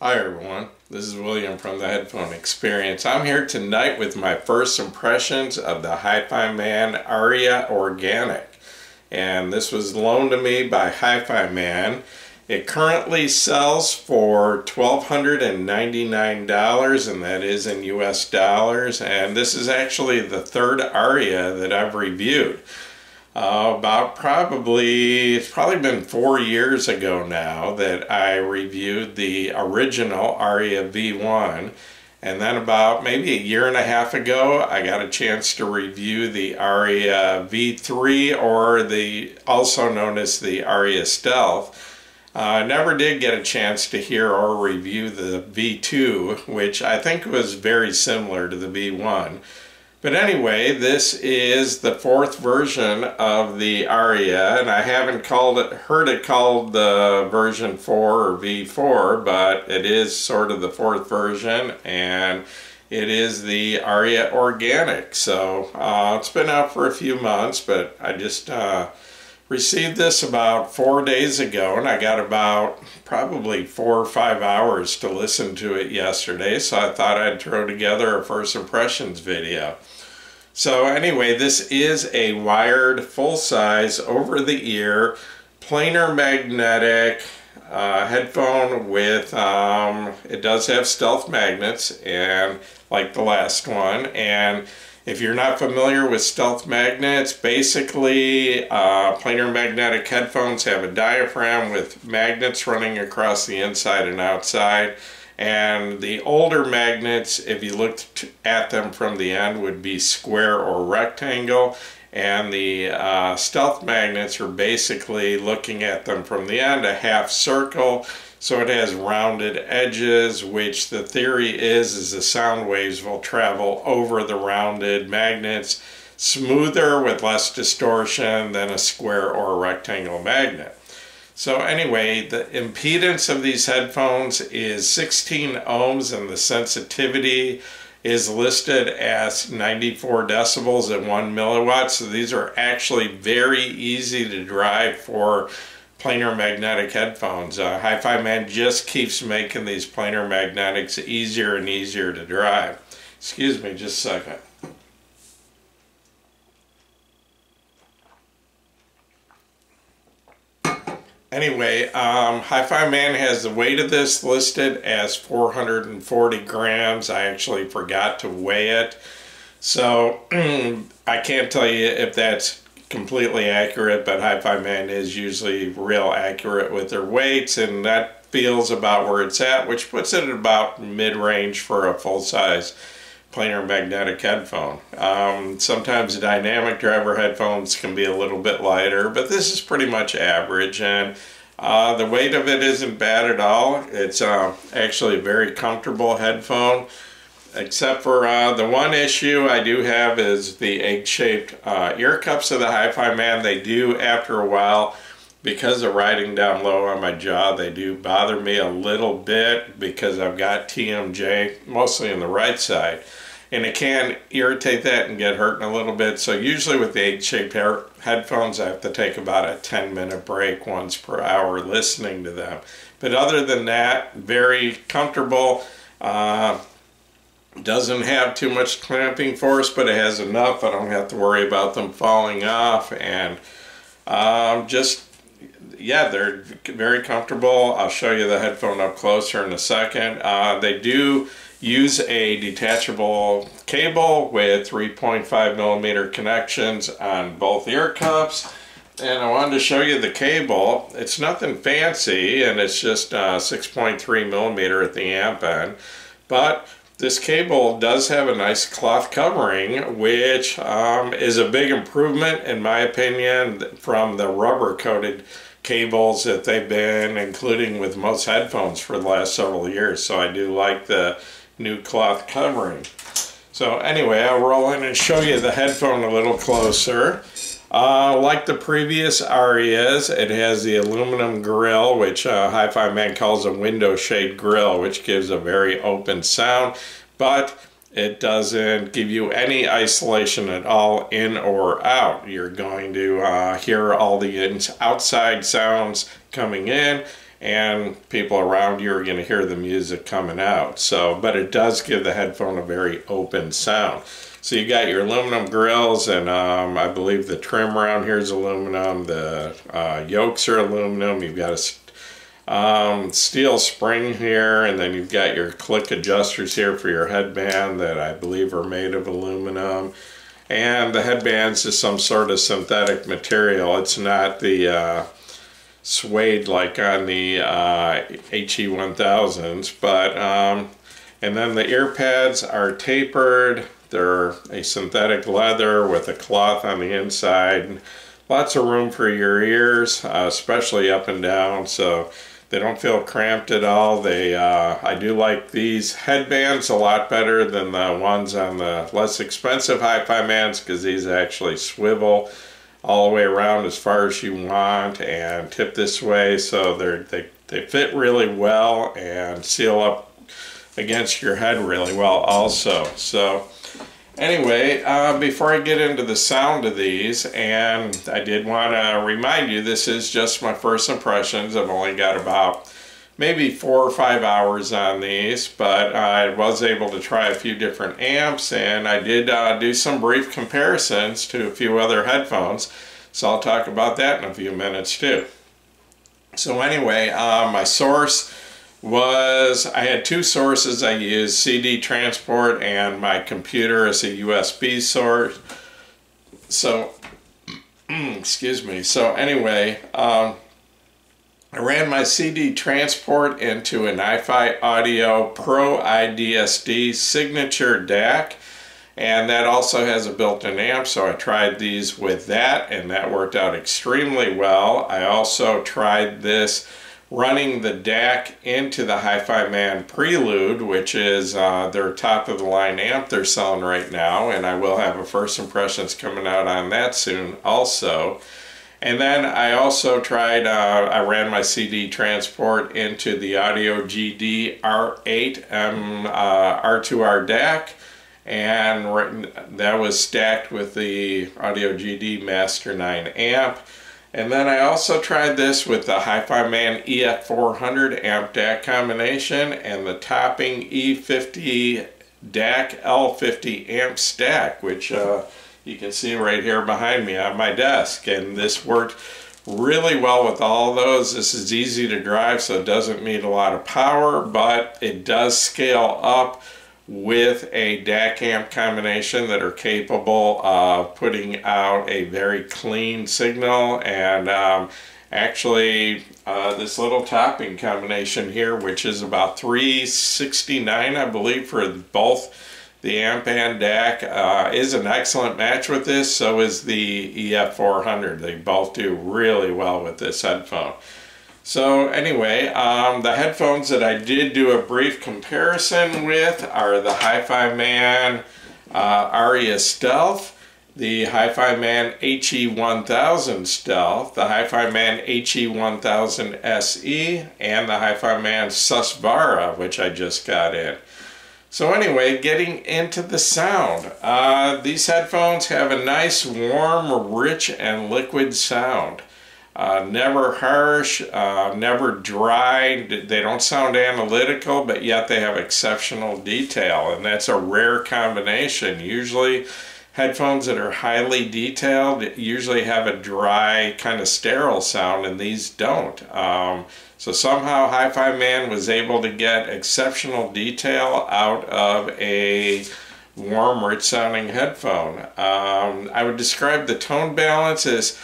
Hi everyone, this is William from the Headphone Experience. I'm here tonight with my first impressions of the Hifiman Arya Organic. And this was loaned to me by Hifiman. It currently sells for $1,299, and that is in US dollars. And this is actually the third Arya that I've reviewed. It's probably been 4 years ago now that I reviewed the original Arya V1, and then about maybe a year and a half ago I got a chance to review the Arya V3, or the also known as the Arya Stealth. I never did get a chance to hear or review the V2, which I think was very similar to the V1. But anyway, this is the fourth version of the Arya, and I haven't heard it called the version 4 or V4, but it is sort of the fourth version, and it is the Arya Organic. So it's been out for a few months, but I just received this about 4 days ago, and I got about probably 4 or 5 hours to listen to it yesterday, so I thought I'd throw together a first impressions video. So anyway, this is a wired, full-size, over-the-ear, planar magnetic headphone with, it does have stealth magnets, and like the last one. And if you're not familiar with stealth magnets, basically planar magnetic headphones have a diaphragm with magnets running across the inside and outside. And the older magnets, if you looked at them from the end, would be square or rectangle. And the stealth magnets are basically, looking at them from the end, a half circle. So it has rounded edges, which the theory is the sound waves will travel over the rounded magnets smoother with less distortion than a square or a rectangle magnet. So anyway, the impedance of these headphones is 16 ohms, and the sensitivity is listed as 94 decibels at 1 milliwatt. So these are actually very easy to drive for planar magnetic headphones. Hifiman just keeps making these planar magnetics easier and easier to drive. Excuse me just a second. Anyway, Hifiman has the weight of this listed as 440 grams. I actually forgot to weigh it, so I can't tell you if that's completely accurate, but Hifiman is usually real accurate with their weights, and that feels about where it's at, which puts it at about mid-range for a full-size planar magnetic headphone. Sometimes the dynamic driver headphones can be a little bit lighter, but this is pretty much average, and the weight of it isn't bad at all. It's actually a very comfortable headphone, except for the one issue I do have is the egg-shaped ear cups of the Hifiman. They do, after a while, because of riding down low on my jaw, they do bother me a little bit because I've got TMJ mostly on the right side, and it can irritate that and get hurting a little bit. So usually with the egg-shaped headphones, I have to take about a 10-minute break once per hour listening to them. But other than that, very comfortable. Doesn't have too much clamping force, but it has enough. I don't have to worry about them falling off, and yeah, they're very comfortable. I'll show you the headphone up closer in a second. They do use a detachable cable with 3.5 millimeter connections on both ear cups. And I wanted to show you the cable. It's nothing fancy, and it's just 6.3 millimeter at the amp end. But this cable does have a nice cloth covering, which is a big improvement, in my opinion, from the rubber-coated cables that they've been including with most headphones for the last several years. So I do like the new cloth covering. So anyway, I'll roll in and show you the headphone a little closer. Like the previous Aryas, it has the aluminum grill, which Hifiman calls a window shade grill, which gives a very open sound, but it doesn't give you any isolation at all, in or out. You're going to hear all the outside sounds coming in, and people around you are going to hear the music coming out. So, but it does give the headphone a very open sound. So you got your aluminum grills, and I believe the trim around here is aluminum. The yokes are aluminum. You've got a steel spring here, and then you've got your click adjusters here for your headband that I believe are made of aluminum. And the headband's is some sort of synthetic material. It's not the suede like on the HE1000s, but and then the ear pads are tapered. They're a synthetic leather with a cloth on the inside. Lots of room for your ears, especially up and down, so they don't feel cramped at all. I do like these headbands a lot better than the ones on the less expensive Hifimans, because these actually swivel all the way around as far as you want and tip this way, so they fit really well and seal up against your head really well also. So anyway, before I get into the sound of these, and I did want to remind you, this is just my first impressions. I've only got about maybe 4 or 5 hours on these, but I was able to try a few different amps, and I did do some brief comparisons to a few other headphones, so I'll talk about that in a few minutes too. So anyway, my source was, I had 2 sources I used, CD transport and my computer as a USB source. So, excuse me. So anyway, I ran my CD transport into an iFi Audio Pro IDSD Signature DAC, and that also has a built-in amp, so I tried these with that, and that worked out extremely well. I also tried this running the DAC into the Hifiman Prelude, which is their top-of-the-line amp they're selling right now, and I will have a first impressions coming out on that soon also. And then I also tried, I ran my CD transport into the Audio GD R8 R2R DAC, and that was stacked with the Audio GD Master 9 amp. And then I also tried this with the Hifiman EF400 amp DAC combination and the topping E50 DAC L50 amp stack, which you can see right here behind me on my desk. And this worked really well with all of those. This is easy to drive, so it doesn't need a lot of power, but it does scale up with a DAC amp combination that are capable of putting out a very clean signal. And actually this little topping combination here, which is about $369 I believe for both the amp and DAC, is an excellent match with this. So is the EF400. They both do really well with this headphone. So anyway, the headphones that I did do a brief comparison with are the Hifiman Arya Stealth, the Hifiman HE1000 Stealth, the Hifiman HE1000 SE, and the Hifiman Susvara, which I just got in. So anyway, getting into the sound. These headphones have a nice, warm, rich, and liquid sound. Never harsh, never dry. They don't sound analytical, but yet they have exceptional detail, and that's a rare combination. Usually headphones that are highly detailed usually have a dry, kind of sterile sound, and these don't. So somehow Hifiman was able to get exceptional detail out of a warm, rich sounding headphone. I would describe the tone balance as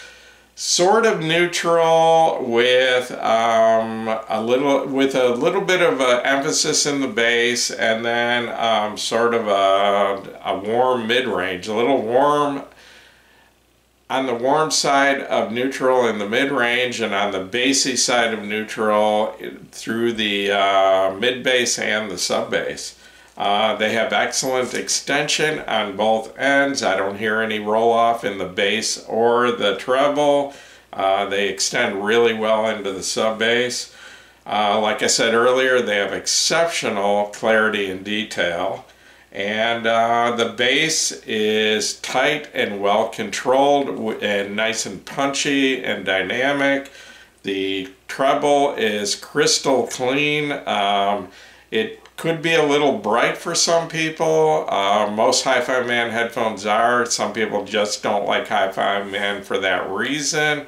sort of neutral with a little bit of an emphasis in the bass, and then sort of a warm mid-range, a little warm on the warm side of neutral in the mid-range, and on the bassy side of neutral through the mid-bass and the sub-bass. They have excellent extension on both ends. I don't hear any roll-off in the bass or the treble. They extend really well into the sub-bass. Like I said earlier, they have exceptional clarity and detail. And the bass is tight and well controlled and nice and punchy and dynamic. The treble is crystal clean. It could be a little bright for some people. Most Hifiman headphones are. Some people just don't like Hifiman for that reason.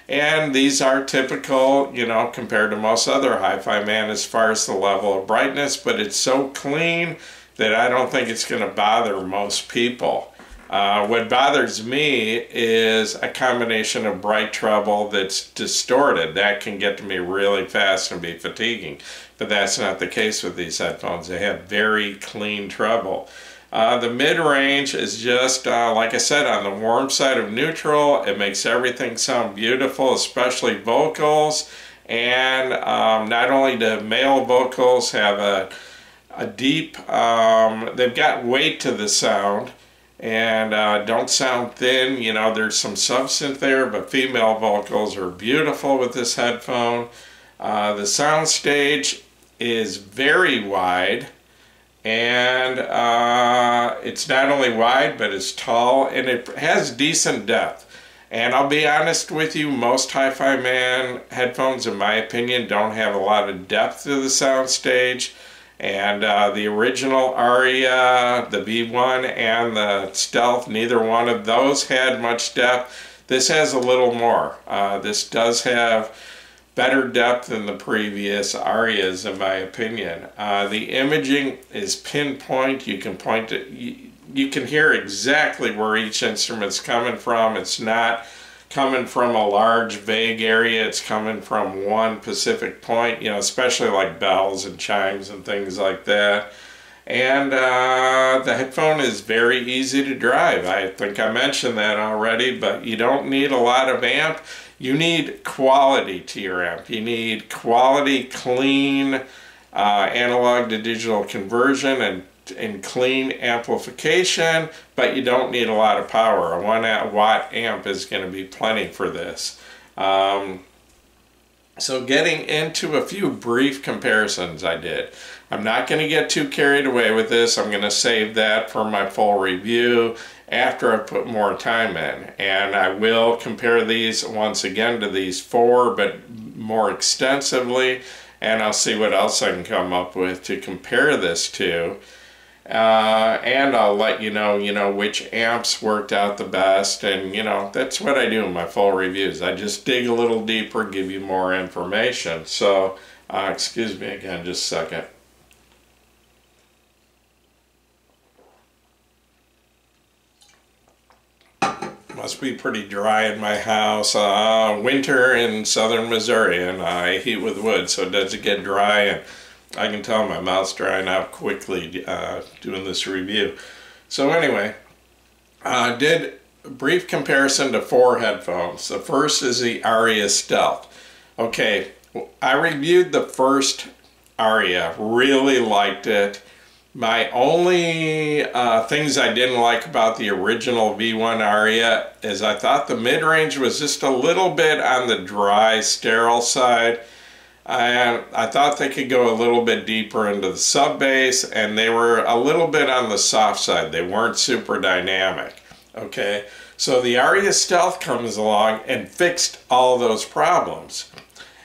And these are typical, you know, compared to most other Hifiman as far as the level of brightness, but it's so clean that I don't think it's going to bother most people. What bothers me is a combination of bright treble that's distorted. That can get to me really fast and be fatiguing. But that's not the case with these headphones. They have very clean treble. The mid-range is just, like I said, on the warm side of neutral. It makes everything sound beautiful, especially vocals. And not only do male vocals have a deep, they've got weight to the sound. And don't sound thin, you know, there's some substance there, but female vocals are beautiful with this headphone. The sound stage is very wide, and it's not only wide, but it's tall, and it has decent depth. And I'll be honest with you, most Hifiman headphones, in my opinion, don't have a lot of depth to the sound stage. And the original Arya, the V1, and the Stealth, neither one of those had much depth. This has a little more. This does have better depth than the previous Aryas, in my opinion. The imaging is pinpoint. You can point it. You can hear exactly where each instrument's coming from. It's not coming from a large vague area. It's coming from one specific point, you know, especially like bells and chimes and things like that. And the headphone is very easy to drive. I think I mentioned that already, but you don't need a lot of amp. You need quality to your amp. You need quality, clean analog to digital conversion and clean amplification, but you don't need a lot of power. A 1 watt amp is going to be plenty for this. So getting into a few brief comparisons I did. I'm not going to get too carried away with this. I'm going to save that for my full review after I put more time in. And I will compare these once again to these four, but more extensively. And I'll see what else I can come up with to compare this to. And I'll let you know which amps worked out the best, and that's what I do in my full reviews. I just dig a little deeper, give you more information. So, excuse me again, just a second. Must be pretty dry in my house. Winter in southern Missouri, and I heat with wood, so it doesn't get dry, and I can tell my mouth's drying out quickly doing this review. So anyway, I did a brief comparison to four headphones. The first is the Arya Stealth. Okay, I reviewed the first Arya, really liked it. My only things I didn't like about the original V1 Arya is I thought the mid-range was just a little bit on the dry, sterile side. And I thought they could go a little bit deeper into the sub bass, and they were a little bit on the soft side. They weren't super dynamic. Okay, so the Arya Stealth comes along and fixed all those problems.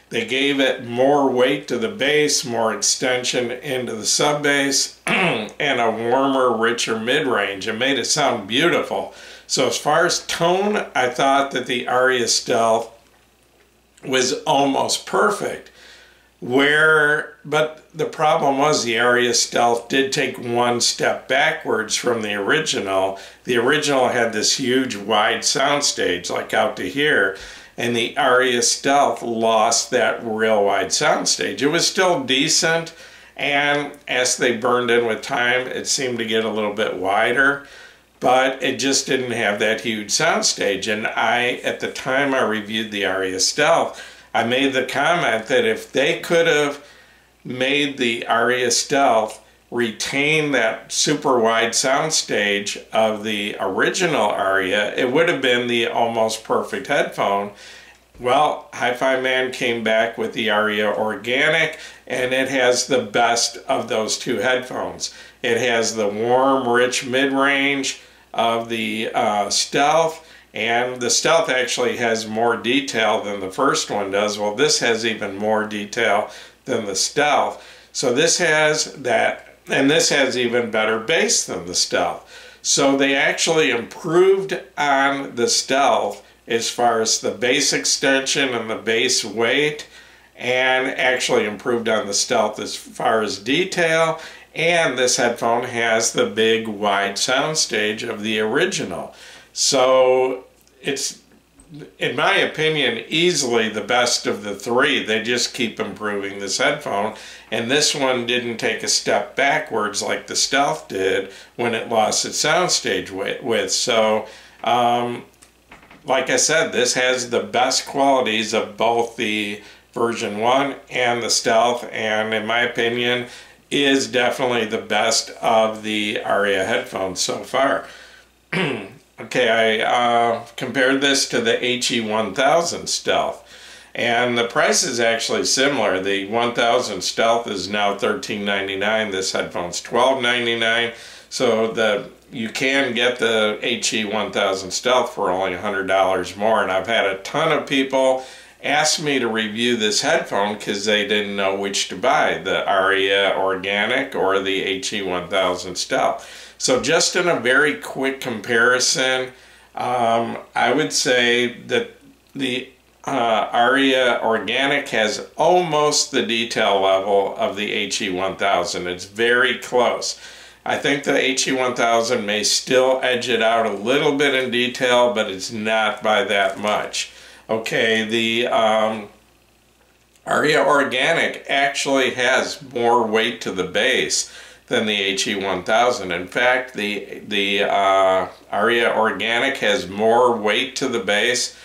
They gave it more weight to the bass, more extension into the sub bass, and a warmer, richer mid-range, and made it sound beautiful. So as far as tone, I thought that the Arya Stealth was almost perfect. But the problem was the Arya Stealth did take one step backwards from the original. The original had this huge wide soundstage like out to here, and the Arya Stealth lost that real wide soundstage. It was still decent, and as they burned in with time, it seemed to get a little bit wider, but it just didn't have that huge soundstage. And at the time I reviewed the Arya Stealth, I made the comment that if they could have made the Arya Stealth retain that super wide soundstage of the original Arya, it would have been the almost perfect headphone. Well, Hifiman came back with the Arya Organic, and it has the best of those two headphones. It has the warm, rich mid-range of the Stealth, And the Stealth actually has more detail than the first one does. Well, this has even more detail than the Stealth. So this has that, and this has even better bass than the Stealth. So they actually improved on the Stealth as far as the bass extension and the bass weight, and actually improved on the Stealth as far as detail. And this headphone has the big wide soundstage of the original. So it's, in my opinion, easily the best of the three. They just keep improving this headphone, and this one didn't take a step backwards like the Stealth did when it lost its soundstage width. So like I said, this has the best qualities of both the version 1 and the Stealth, and in my opinion is definitely the best of the Arya headphones so far. Okay, I compared this to the HE1000 Stealth, and the price is actually similar. The 1000 Stealth is now $13.99. This headphone's $12.99. So you can get the HE1000 Stealth for only $100 more, and I've had a ton of people asked me to review this headphone because they didn't know which to buy, the Arya Organic or the HE1000 Stealth. So just in a very quick comparison, I would say that the Arya Organic has almost the detail level of the HE1000. It's very close. I think the HE1000 may still edge it out a little bit in detail, but it's not by that much. Okay, the Arya Organic actually has more weight to the bass than the HE1000. In fact, the Arya Organic has more weight to the bass,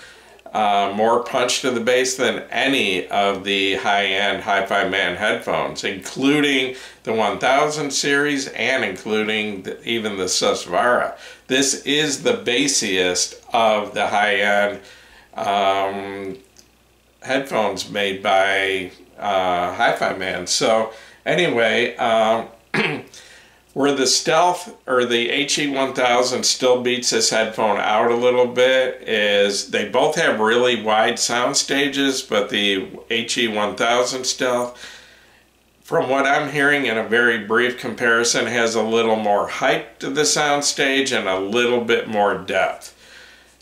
more punch to the bass than any of the high-end Hifiman headphones, including the 1000 series and including even the Susvara. This is the bassiest of the high-end headphones made by Hifiman. So anyway, where the Stealth or the HE1000 still beats this headphone out a little bit is they both have really wide sound stages, but the HE1000 Stealth, from what I'm hearing in a very brief comparison, has a little more height to the sound stage and a little bit more depth.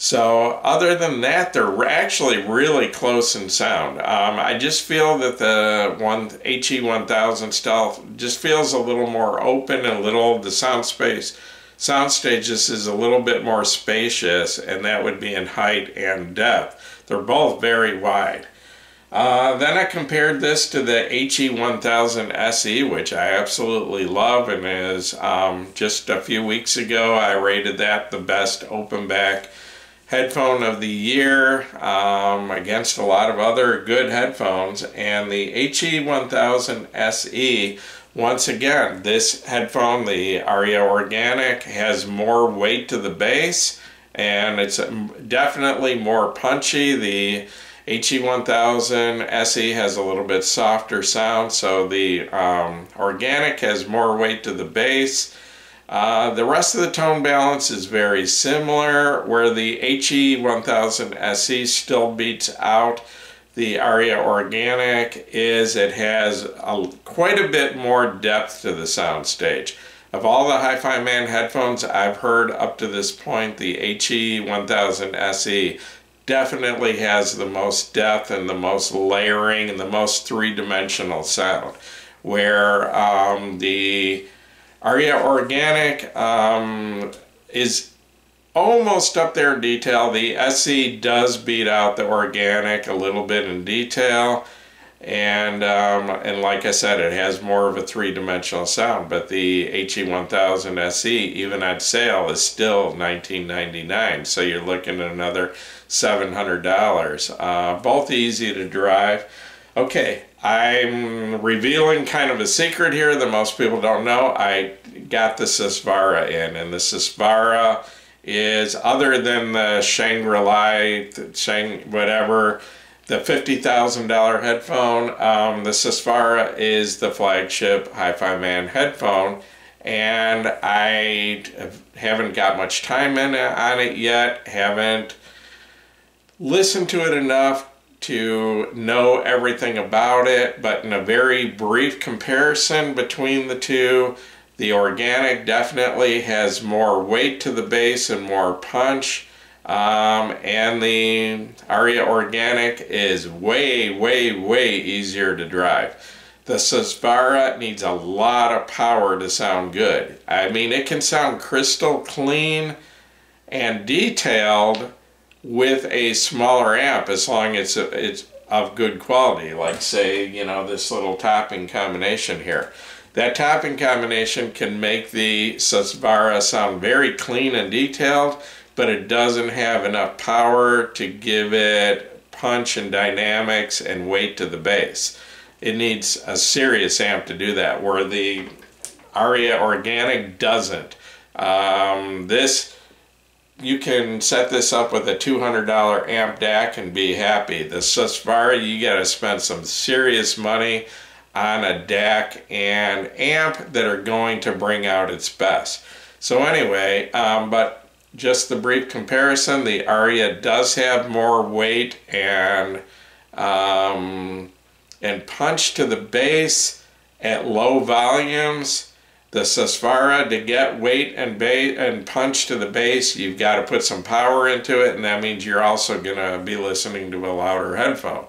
So other than that, they're actually really close in sound. I just feel that the HE1000 Stealth just feels a little more open, and the sound stages is a little bit more spacious, and that would be in height and depth. They're both very wide. Then I compared this to the HE1000 SE, which I absolutely love, and is just a few weeks ago I rated that the best open back headphone of the year against a lot of other good headphones. And the HE1000 SE, once again, this headphone, the Arya Organic, has more weight to the bass, and it's definitely more punchy. The HE1000 SE has a little bit softer sound, so the Organic has more weight to the bass. The rest of the tone balance is very similar. Where the HE1000 SE still beats out the Arya Organic is it has quite a bit more depth to the soundstage. Of all the Hifiman headphones I've heard up to this point, the HE1000 SE definitely has the most depth and the most layering and the most three-dimensional sound. Where the Arya Organic is almost up there in detail. The SE does beat out the Organic a little bit in detail, and like I said, it has more of a three-dimensional sound. But the HE1000 SE, even at sale, is still $19.99. So you're looking at another $700. Both easy to drive. Okay, I'm revealing kind of a secret here that most people don't know. I got the Susvara in, and the Susvara is, other than the Shangri-La, whatever, the $50,000 headphone, the Susvara is the flagship Hifiman headphone, and I haven't got much time on it yet, haven't listen to it enough to know everything about it, but in a very brief comparison between the two, the organic definitely has more weight to the bass and more punch, and the Arya Organic is way, way, way easier to drive. The Susvara needs a lot of power to sound good. I mean, it can sound crystal clean and detailed with a smaller amp as long as it's of good quality, like say, you know, this little topping combination here. That topping combination can make the Susvara sound very clean and detailed, but it doesn't have enough power to give it punch and dynamics and weight to the bass. It needs a serious amp to do that, where the Arya Organic doesn't. You can set this up with a $200 amp DAC and be happy. The Susvara, you gotta spend some serious money on a DAC and amp that are going to bring out its best. So anyway, but just the brief comparison, the Arya does have more weight and punch to the bass at low volumes. The Susvara, to get weight and punch to the bass, you've got to put some power into it, and that means you're also going to be listening to a louder headphone.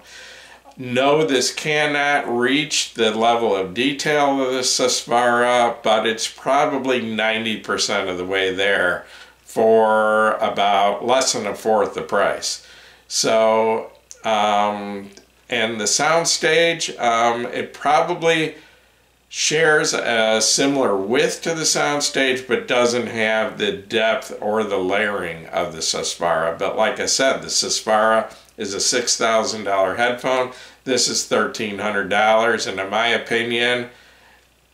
No, this cannot reach the level of detail of the Susvara, but it's probably 90% of the way there for about less than a fourth the price. So, and the soundstage, it probably shares a similar width to the soundstage, but doesn't have the depth or the layering of the Susvara. But like I said, the Susvara is a $6,000 headphone. This is $1,300, and in my opinion,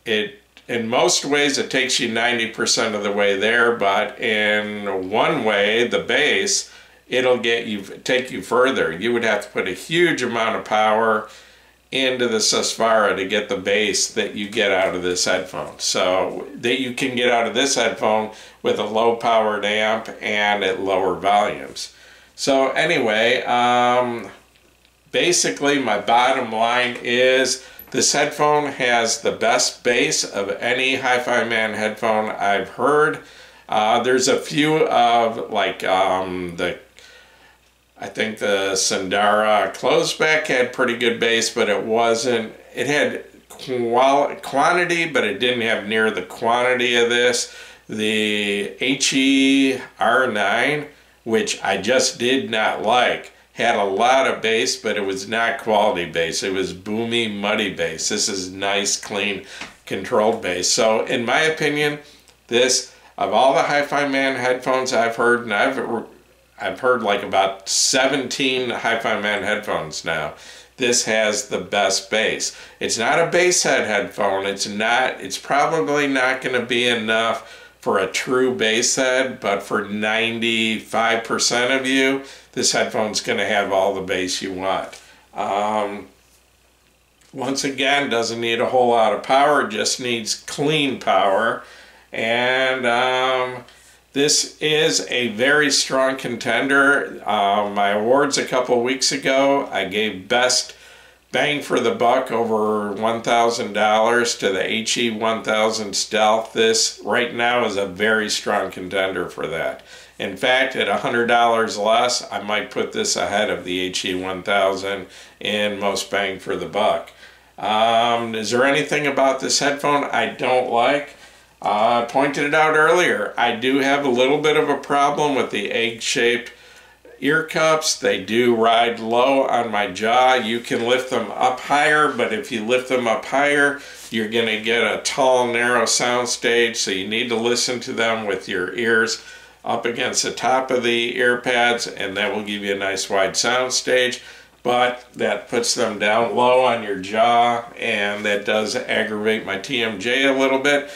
in most ways it takes you 90% of the way there, but in one way, the bass, it'll take you further. You would have to put a huge amount of power into the Susvara to get the bass that you get out of this headphone. So that you can get out of this headphone with a low powered amp and at lower volumes. So anyway, basically my bottom line is this headphone has the best bass of any Hifiman headphone I've heard. There's a few of like I think the Sandara Closeback had pretty good bass, but it had quantity, but it didn't have near the quantity of this. The HE-R9, which I just did not like, had a lot of bass, but it was not quality bass. It was boomy, muddy bass. This is nice, clean, controlled bass. So in my opinion, this, of all the Hifiman headphones I've heard, and I've heard like about 17 Hifiman headphones now, this has the best bass. It's not a bass head headphone. It's probably not going to be enough for a true bass head, but for 95% of you, this headphone's going to have all the bass you want. Once again, doesn't need a whole lot of power, just needs clean power. And this is a very strong contender. My awards a couple weeks ago, I gave best bang for the buck over $1,000 to the HE-1000 Stealth. This right now is a very strong contender for that. In fact, at $100 less, I might put this ahead of the HE-1000 in most bang for the buck. Is there anything about this headphone I don't like? I pointed it out earlier. I do have a little bit of a problem with the egg-shaped ear cups. They do ride low on my jaw. You can lift them up higher, but if you lift them up higher, you're going to get a tall, narrow sound stage, so you need to listen to them with your ears up against the top of the ear pads, and that will give you a nice wide sound stage. But that puts them down low on your jaw, and that does aggravate my TMJ a little bit.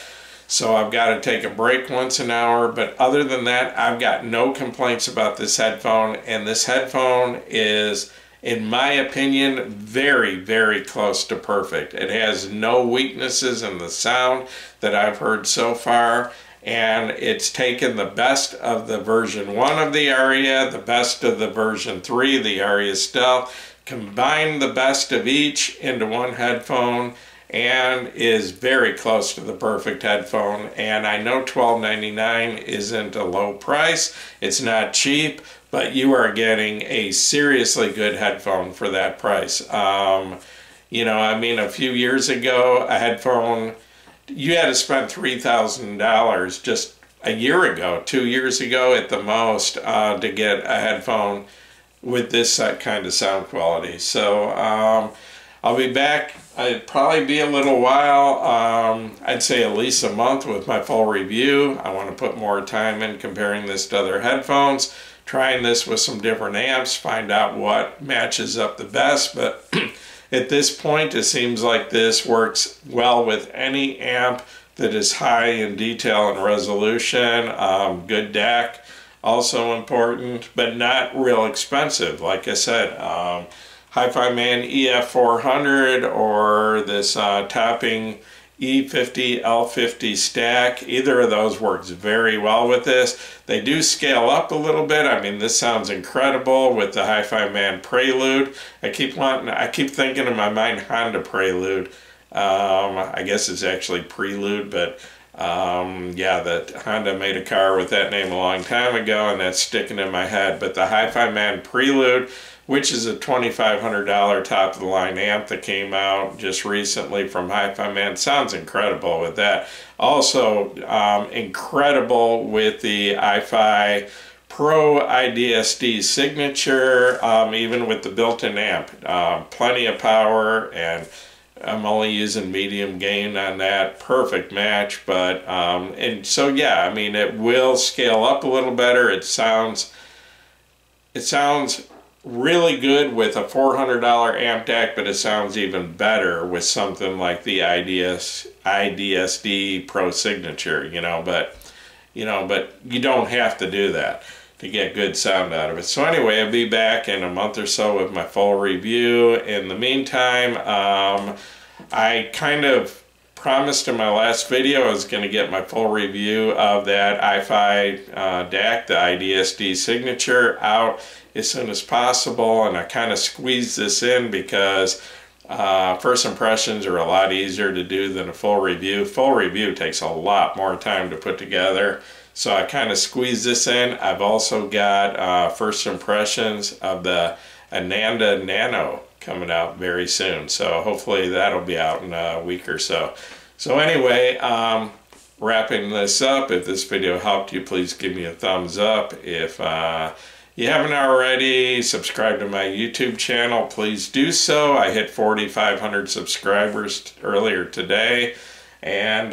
So I've got to take a break once an hour, but other than that, I've got no complaints about this headphone, and this headphone is, in my opinion, very, very close to perfect. It has no weaknesses in the sound that I've heard so far, and it's taken the best of the version 1 of the Arya, the best of the version 3, the Arya Stealth, combined the best of each into one headphone, and is very close to the perfect headphone. And I know $12.99 isn't a low price, it's not cheap, but you are getting a seriously good headphone for that price. You know, I mean, a few years ago, a headphone, you had to spend $3,000 just a year ago, 2 years ago at the most, to get a headphone with this kind of sound quality. So I'll be back. It'd probably be a little while. I'd say at least a month with my full review. I want to put more time in comparing this to other headphones, trying this with some different amps, find out what matches up the best. But at this point, it seems like this works well with any amp that is high in detail and resolution. Good DAC, also important, but not real expensive. Like I said, Hifiman EF400 or this Topping E50 L50 stack, either of those works very well with this. They do scale up a little bit. I mean, this sounds incredible with the Hifiman Prelude. I keep thinking in my mind Honda Prelude. I guess it's actually Prelude, but yeah, that Honda made a car with that name a long time ago, and that's sticking in my head. But the Hifiman Prelude, which is a $2,500 top-of-the-line amp that came out just recently from Hifiman. Sounds incredible with that. Also, incredible with the iFi Pro IDSD signature, even with the built-in amp. Plenty of power, and I'm only using medium gain on that. Perfect match, but, and so yeah, I mean, it will scale up a little better. It sounds really good with a $400 amp DAC, but it sounds even better with something like the IDSD Pro Signature, but you don't have to do that to get good sound out of it. So anyway, I'll be back in a month or so with my full review. In the meantime, I kind of promised in my last video I was going to get my full review of that iFi DAC, the IDSD Signature, out as soon as possible, and I kind of squeezed this in because first impressions are a lot easier to do than a full review. Full review takes a lot more time to put together, so I kind of squeezed this in. I've also got first impressions of the Ananda Nano coming out very soon, so hopefully that'll be out in a week or so. So anyway, wrapping this up, if this video helped you, please give me a thumbs up. If you haven't already subscribed to my YouTube channel, please do so. I hit 4,500 subscribers earlier today, and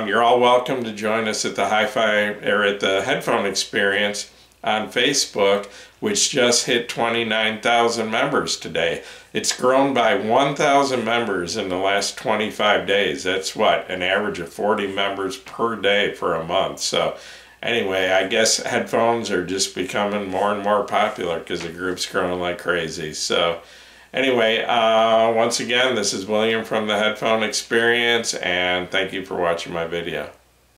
you're all welcome to join us at the at the Headphone Experience on Facebook, which just hit 29,000 members today. It's grown by 1,000 members in the last 25 days. That's what, an average of 40 members per day for a month. So anyway, I guess headphones are just becoming more and more popular because the group's growing like crazy. So anyway, once again, this is William from the Headphone Experience, and thank you for watching my video.